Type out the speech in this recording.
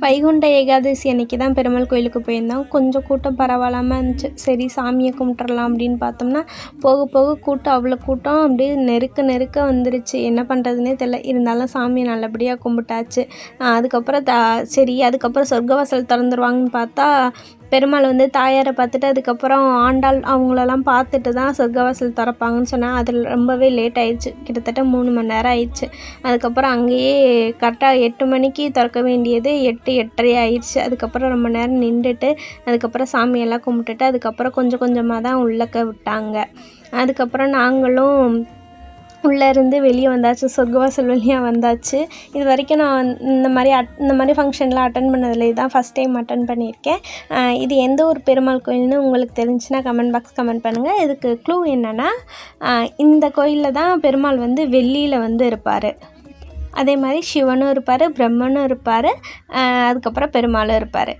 வைகுண்ட ஏகாதசி அன்னைக்கு தான் பெருமாள் கோயிலுக்கு போயிருந்தோம். கொஞ்சம் கூட்டம் பரவாயில்லாமல் இருந்துச்சு. சரி சாமியை கும்பிட்றலாம் அப்படின்னு பார்த்தோம்னா, போக போக கூட்டம் அவ்வளோ கூட்டம் அப்படியே நெருக்க வந்துருச்சு. என்ன பண்ணுறதுனே தெரில. இருந்தாலும் சாமியை நல்லபடியாக கும்பிட்டாச்சு. அதுக்கப்புறம் சரி அதுக்கப்புறம் சொர்க்கவாசல் திறந்துருவாங்கன்னு பார்த்தா, பெருமாள் வந்து தாயாரை பார்த்துட்டு அதுக்கப்புறம் ஆண்டாள் அவங்களெல்லாம் பார்த்துட்டு தான் சொர்க்கவாசல் திறப்பாங்கன்னு சொன்னால், அதில் ரொம்பவே லேட் ஆயிடுச்சு. கிட்டத்தட்ட 3 மணி நேரம் ஆயிடுச்சு. அதுக்கப்புறம் அங்கேயே கரெக்டாக 8 மணிக்கு திறக்க வேண்டியது 8, 8:30 ஆயிடுச்சு. அதுக்கப்புறம் ரொம்ப நேரம் நின்றுட்டு அதுக்கப்புறம் சாமியெல்லாம் கும்பிட்டுட்டு அதுக்கப்புறம் கொஞ்சம் கொஞ்சமாக தான் உள்ளக்க விட்டாங்க. அதுக்கப்புறம் நாங்களும் உள்ளே இருந்து வெளியே வந்தாச்சு. சொர்க்கவாசல் வழியாக வந்தாச்சு. இது வரைக்கும் நான் இந்த மாதிரி ஃபங்க்ஷன்லாம் அட்டன் பண்ணதில்லை. இதுதான் ஃபஸ்ட் டைம் அட்டன் பண்ணியிருக்கேன். இது எந்த ஒரு பெருமாள் கோயில்னு உங்களுக்கு தெரிஞ்சுன்னா கமெண்ட் பண்ணுங்கள். இதுக்கு க்ளூ என்னென்னா, இந்த கோயிலில் தான் பெருமாள் வந்து வெள்ளியில் வந்து இருப்பார். அதே மாதிரி சிவனும் இருப்பார், பிரம்மனும் இருப்பார், அதுக்கப்புறம் பெருமாளும் இருப்பார்.